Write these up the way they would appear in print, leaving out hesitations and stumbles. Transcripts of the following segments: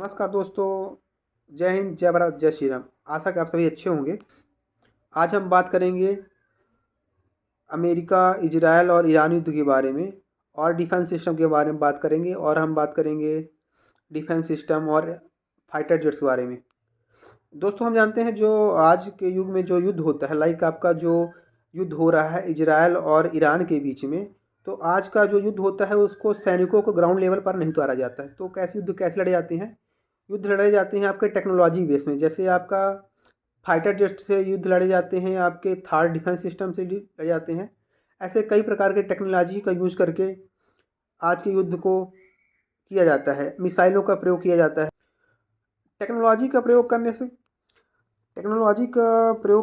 नमस्कार दोस्तों। जय हिंद, जय भारत, जय श्री राम। आशा कि आप सभी अच्छे होंगे। आज हम बात करेंगे अमेरिका, इजराइल और ईरान युद्ध के बारे में और डिफेंस सिस्टम के बारे में बात करेंगे। और हम बात करेंगे डिफेंस सिस्टम और फाइटर जेट्स के बारे में। दोस्तों, हम जानते हैं जो आज के युग में जो युद्ध होता है, लाइक आपका जो युद्ध हो रहा है इजराइल और ईरान के बीच में, तो आज का जो युद्ध होता है उसको सैनिकों को ग्राउंड लेवल पर नहीं उतारा जाता है। तो कैसे युद्ध कैसे लड़े जाते हैं? युद्ध लड़े जाते हैं आपके टेक्नोलॉजी बेस में। जैसे आपका फाइटर जेट से युद्ध लड़े जाते हैं, आपके थार डिफेंस सिस्टम से लड़े जाते हैं। ऐसे कई प्रकार के टेक्नोलॉजी का यूज़ करके आज के युद्ध को किया जाता है। मिसाइलों का प्रयोग किया जाता है। टेक्नोलॉजी का प्रयोग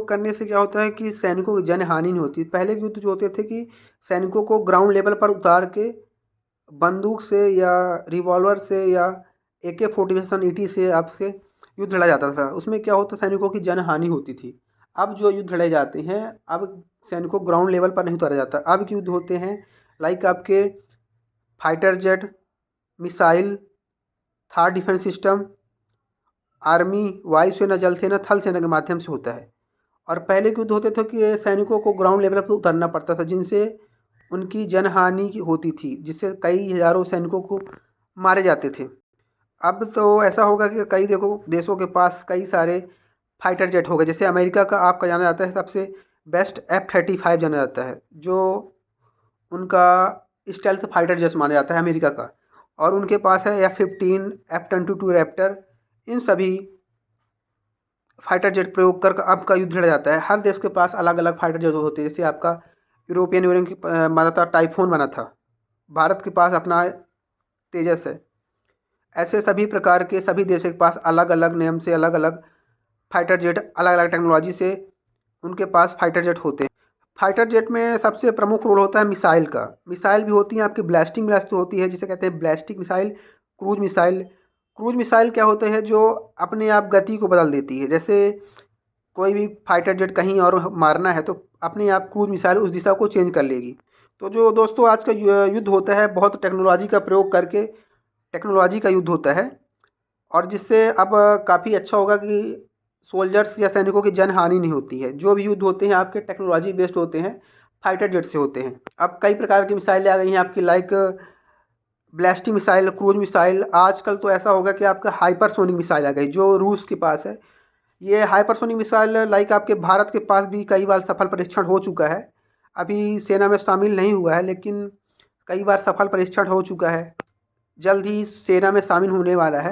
करने से क्या होता है कि सैनिकों की जन हानि नहीं होती। पहले के युद्ध जो होते थे कि सैनिकों को ग्राउंड लेवल पर उतार के बंदूक से या रिवॉल्वर से या AK-47 ET से आपसे युद्ध लड़ा जाता था। उसमें क्या होता, सैनिकों की जन हानि होती थी। अब जो युद्ध लड़े जाते हैं, अब सैनिकों को ग्राउंड लेवल पर नहीं उतारा जाता। अब के युद्ध होते हैं लाइक आपके fighter jet, missile, Thar defence system, army, वायुसेना, जल सेना, थल सेना के माध्यम से होता है। और पहले के युद्ध होते थे कि सैनिकों को ग्राउंड लेवल पर उतरना पड़ता था, जिनसे उनकी जनहानि होती थी, जिससे कई हज़ारों सैनिकों को मारे जाते थे। अब तो ऐसा होगा कि कई देशों के पास कई सारे फाइटर जेट हो गए। जैसे अमेरिका का आपका जाना जाता है सबसे बेस्ट F-35 जाना जाता है, जो उनका स्टेल्थ फाइटर जेट माना जाता है अमेरिका का। और उनके पास है F-15, F-22 रैप्टर। इन सभी फाइटर जेट प्रयोग कर अब का युद्ध लड़ा जाता है। हर देश के पास अलग अलग फाइटर जेट होते हैं। जैसे आपका यूरोपियन यूनियन की बना था टाइफून बना था, भारत के पास अपना तेजस है। ऐसे सभी प्रकार के सभी देशों के पास अलग अलग नेम से अलग अलग फाइटर जेट, अलग अलग टेक्नोलॉजी से उनके पास फाइटर जेट होते हैं। फाइटर जेट में सबसे प्रमुख रोल होता है मिसाइल का। मिसाइल भी होती हैं आपकी ब्लास्टिंग मिसाइल होती है, जिसे कहते हैं ballistic missile, cruise missile. Cruise missile क्या होते हैं, जो अपने आप गति को बदल देती है। जैसे कोई भी फाइटर जेट कहीं और मारना है तो अपने आप क्रूज मिसाइल उस दिशा को चेंज कर लेगी। तो जो दोस्तों आज का युद्ध होता है, बहुत टेक्नोलॉजी का प्रयोग करके टेक्नोलॉजी का युद्ध होता है। और जिससे अब काफ़ी अच्छा होगा कि सोल्जर्स या सैनिकों की जन हानि नहीं होती है। जो भी युद्ध होते हैं आपके टेक्नोलॉजी बेस्ड होते हैं, फाइटर जेट से होते हैं। अब कई प्रकार की मिसाइलें आ गई हैं आपकी, लाइक ब्लास्टिक मिसाइल, क्रूज मिसाइल। आजकल तो ऐसा होगा कि आपका हाइपरसोनिक मिसाइल आ गई जो रूस के पास है। ये हाइपरसोनिक मिसाइल लाइक आपके भारत के पास भी कई बार सफल परीक्षण हो चुका है। अभी सेना में शामिल नहीं हुआ है, लेकिन कई बार सफल परीक्षण हो चुका है। जल्द ही सेना में शामिल होने वाला है।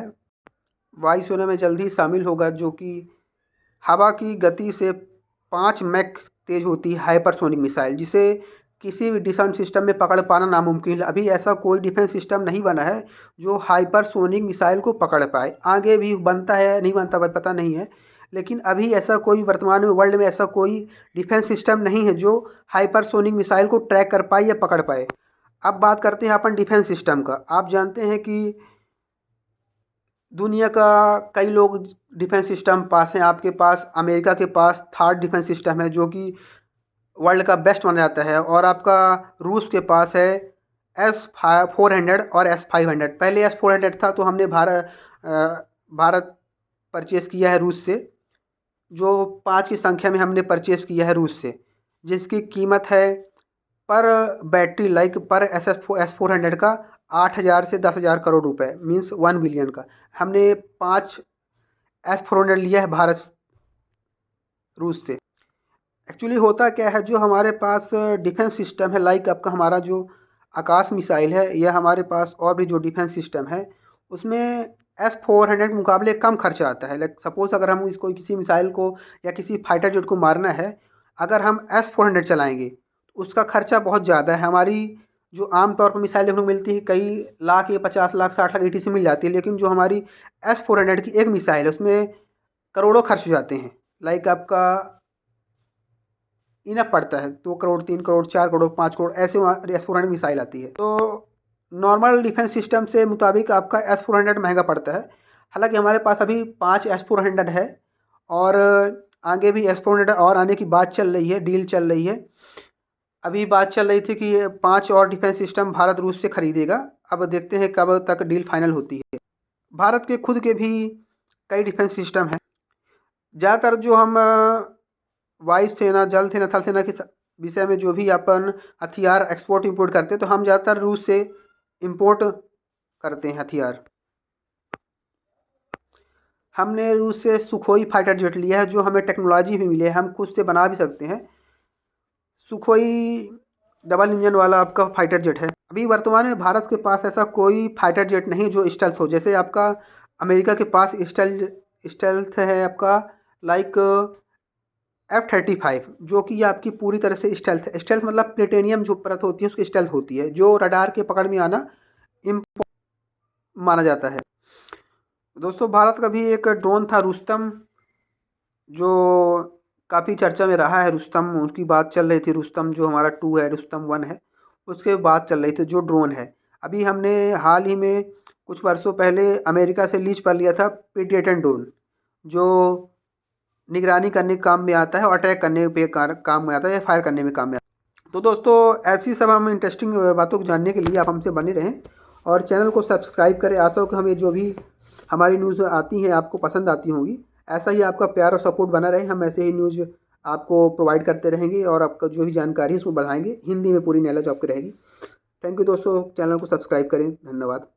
वायुसेना में जल्द ही शामिल होगा, जो कि हवा की गति से 5 मैक तेज़ होती है हाइपरसोनिक मिसाइल, जिसे किसी भी डिफेंस सिस्टम में पकड़ पाना नामुमकिन है। अभी ऐसा कोई डिफेंस सिस्टम नहीं बना है जो हाइपरसोनिक मिसाइल को पकड़ पाए। आगे भी बनता है या नहीं बनता पता नहीं है, लेकिन अभी ऐसा कोई वर्तमान में वर्ल्ड में ऐसा कोई डिफेंस सिस्टम नहीं है जो हाइपरसोनिक मिसाइल को ट्रैक कर पाए या पकड़ पाए। अब बात करते हैं अपन डिफेंस सिस्टम का। आप जानते हैं कि दुनिया का कई लोग डिफेंस सिस्टम पास हैं। आपके पास अमेरिका के पास थर्ड डिफेंस सिस्टम है, जो कि वर्ल्ड का बेस्ट माना जाता है। और आपका रूस के पास है S-400 और S-500। पहले S-400 था, तो हमने भारत परचेज़ किया है रूस से, जो 5 की संख्या में हमने परचेज़ किया है रूस से, जिसकी कीमत है पर बैटरी लाइक पर S-400 का 8,000 से 10,000 करोड़ रुपए, मीन्स 1 बिलियन का। हमने 5 S-400 लिया है भारत रूस से। एक्चुअली होता क्या है, जो हमारे पास डिफेंस सिस्टम है, लाइक आपका हमारा जो आकाश मिसाइल है, या हमारे पास और भी जो डिफेंस सिस्टम है, उसमें S-400 के मुकाबले कम खर्चा आता है। लाइक सपोज़ अगर हम इसको किसी मिसाइल को या किसी फाइटर जेट को मारना है, अगर हम S-400 चलाएँगे तो उसका खर्चा बहुत ज़्यादा है। हमारी जो आम तौर पर मिसाइल देखने को मिलती है कई लाख या 50 लाख 60 लाख ATC मिल जाती है, लेकिन जो हमारी S-400 की एक मिसाइल है उसमें करोड़ों खर्च हो जाते हैं। लाइक आपका इनफ पड़ता है 2 करोड़, 3 करोड़, 4 करोड़, 5 करोड़, ऐसे वहाँ S-400 मिसाइल आती है। तो नॉर्मल डिफेंस सिस्टम से मुताबिक आपका S-400 महंगा पड़ता है। हालांकि हमारे पास अभी 5 S-400 है, और आगे भी S-400 और आने की बात चल रही है, डील चल रही है। अभी बात चल रही थी कि 5 और डिफेंस सिस्टम भारत रूस से खरीदेगा। अब देखते हैं कब तक डील फाइनल होती है। भारत के खुद के भी कई डिफेंस सिस्टम हैं। ज़्यादातर जो हम वायु सेना, जल सेना, थल सेना के विषय में जो भी अपन हथियार एक्सपोर्ट इंपोर्ट करते हैं, तो हम ज़्यादातर रूस से इंपोर्ट करते हैं हथियार। हमने रूस से सुखोई फाइटर जेट लिया है, जो हमें टेक्नोलॉजी भी मिली है, हम खुद से बना भी सकते हैं। सुखोई डबल इंजन वाला आपका फाइटर जेट है। अभी वर्तमान में भारत के पास ऐसा कोई फाइटर जेट नहीं जो स्टेल्थ हो। जैसे आपका अमेरिका के पास स्टेल्थ है आपका, लाइक F-35, जो कि आपकी पूरी तरह से स्टेल्थ है। स्टेल्थ मतलब प्लेटेनियम जो परत होती है उसकी स्टेल्थ होती है, जो रडार के पकड़ में आना माना जाता है। दोस्तों, भारत का भी एक ड्रोन था रुस्तम, जो काफ़ी चर्चा में रहा है। रुस्तम, उसकी बात चल रही थी। रुस्तम जो हमारा 2 है, रुस्तम 1 है, उसके बात चल रही थी, जो ड्रोन है। अभी हमने हाल ही में कुछ वर्षों पहले अमेरिका से लीज पर लिया था प्रीडेटर ड्रोन, जो निगरानी करने के काम में आता है और अटैक करने पे काम में आता है या फायर करने में काम में आता है। तो दोस्तों, ऐसी सब हम इंटरेस्टिंग बातों को जानने के लिए आप हमसे बने रहें और चैनल को सब्सक्राइब करें। आशा हो कि हमें जो भी हमारी न्यूज़ आती हैं आपको पसंद आती होंगी। ऐसा ही आपका प्यार और सपोर्ट बना रहे। हम ऐसे ही न्यूज़ आपको प्रोवाइड करते रहेंगे और आपका जो भी जानकारी है उसको बढ़ाएंगे। हिंदी में पूरी नॉलेज आपको रहेगी। थैंक यू दोस्तों, चैनल को सब्सक्राइब करें। धन्यवाद।